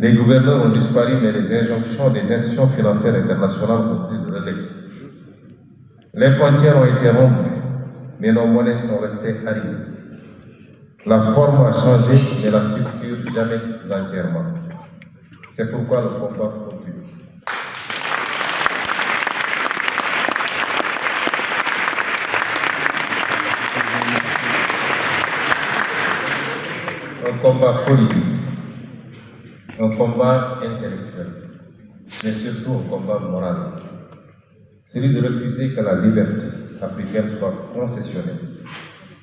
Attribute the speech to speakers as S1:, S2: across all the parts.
S1: Les gouverneurs ont disparu, mais les injonctions des institutions financières internationales ont pris le relais. Les frontières ont été rompues, mais nos monnaies sont restées arides. La forme a changé, mais la structure jamais entièrement. C'est pourquoi le combat continue. Un combat politique, un combat intellectuel, mais surtout un combat moral. Celui de refuser que la liberté africaine soit concessionnée,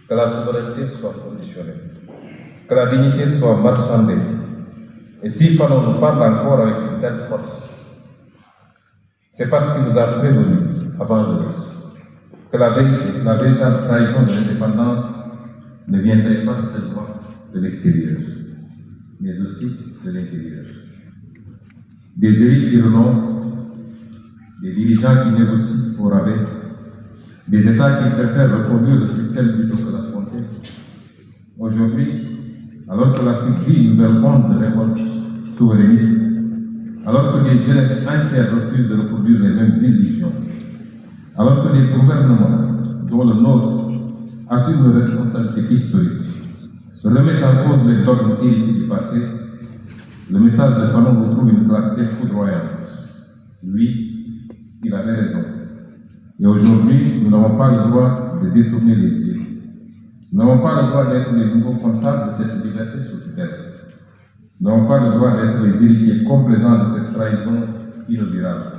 S1: que la souveraineté soit conditionnée, que la dignité soit marchandée. Et si Fanon nous parle encore avec une telle force, c'est parce qu'il nous a prévenu avant l'heure que la véritable trahison de l'indépendance ne viendrait pas seulement de l'extérieur, mais aussi de l'intérieur. Des élites qui renoncent, des dirigeants qui négocient au rabais, des États qui préfèrent reconduire le système plutôt que l'affronter. Aujourd'hui, alors que l'Afrique vit une nouvelle onde de révolte souverainiste, alors que des jeunesses entières refusent de reproduire les mêmes illusions, alors que des gouvernements, dont le nôtre, assument une responsabilité historique, remettent en cause les dogmes hérités du passé, le message de Fanon retrouve une clarté foudroyante. Lui, il avait raison. Et aujourd'hui, nous n'avons pas le droit de détourner les yeux. Nous n'avons pas le droit d'être les nouveaux comptables de cette liberté sous tutelle. Nous n'avons pas le droit d'être les héritiers complaisants de cette trahison inaugurale.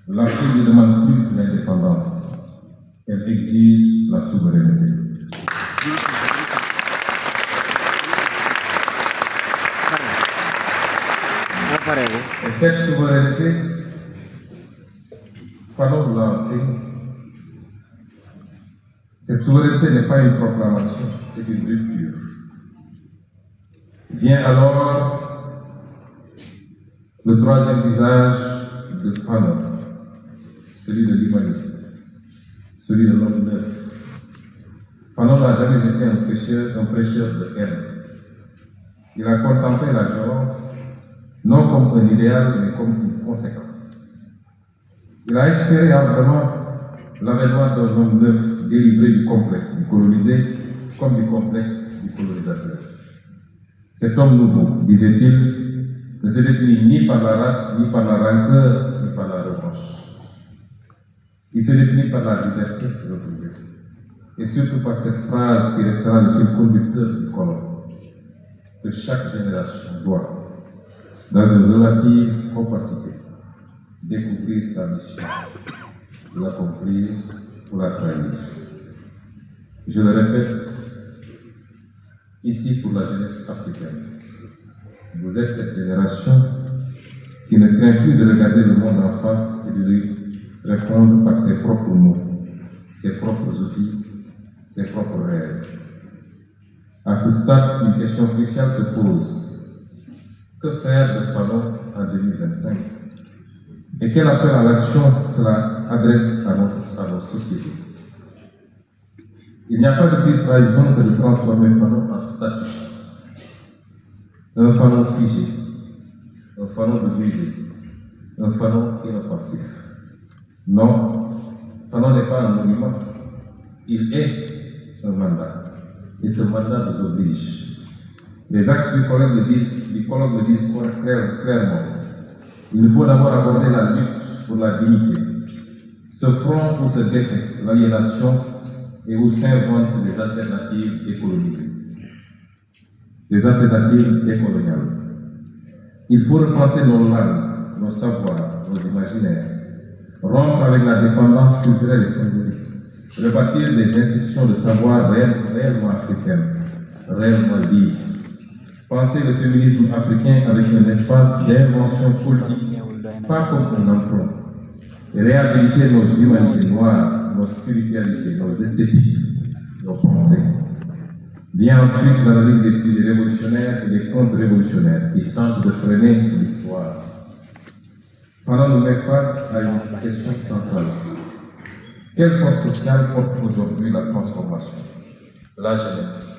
S1: L'Afrique ne demande plus l'indépendance. Elle exige la souveraineté. Et cette souveraineté, Fanon l'a enseigné. Cette souveraineté n'est pas une proclamation, c'est une rupture. Vient alors le troisième visage de Fanon, celui de l'humaniste, celui de l'homme neuf. Fanon n'a jamais été un prêcheur de haine. Il a contemplé la violence non comme un idéal, mais comme une conséquence. Il a espéré ardemment l'avènement d'un homme neuf délivré du complexe du colonisé comme du complexe du colonisateur. Cet homme nouveau, disait-il, ne se définit ni par la race, ni par la rancœur, ni par la revanche. Il se définit par la liberté retrouvée. Et surtout par cette phrase qui restera le fil conducteur du colon, que chaque génération doit, dans une relative opacité, découvrir sa mission, l'accomplir ou la trahir. Je le répète, ici pour la jeunesse africaine, vous êtes cette génération qui ne craint plus de regarder le monde en face et de lui répondre par ses propres mots, ses propres outils, ses propres rêves. À ce stade, une question cruciale se pose. Que faire de Fanon en 2025? Et quel appel à l'action cela adresse à nos sociétés? Il n'y a pas de pire trahison que de transformer Fanon en statue. Un Fanon figé, un Fanon de brisé, un Fanon inoffensif. Non, Fanon n'est pas un monument, il est un mandat. Et ce mandat nous oblige. Les axes du colloque le disent clairement. Il faut d'abord aborder la lutte pour la dignité. Ce front où se défait l'aliénation et où s'inventent des alternatives décolonisées. Des alternatives décoloniales. Il faut repenser nos langues, nos savoirs, nos imaginaires. Rompre avec la dépendance culturelle et symbolique. Rebâtir des institutions de savoir réellement africaines, réellement libres. Penser le féminisme africain avec un espace d'invention politique, pas comme un emploi. Et réhabiliter nos humanités noires, nos spiritualités, nos esthétiques, nos pensées. Vient ensuite l'analyse des sujets révolutionnaires et des contre-révolutionnaires qui tentent de freiner l'histoire. Fanon nous met face à une question centrale. Quelle force sociale porte aujourd'hui la transformation? La jeunesse.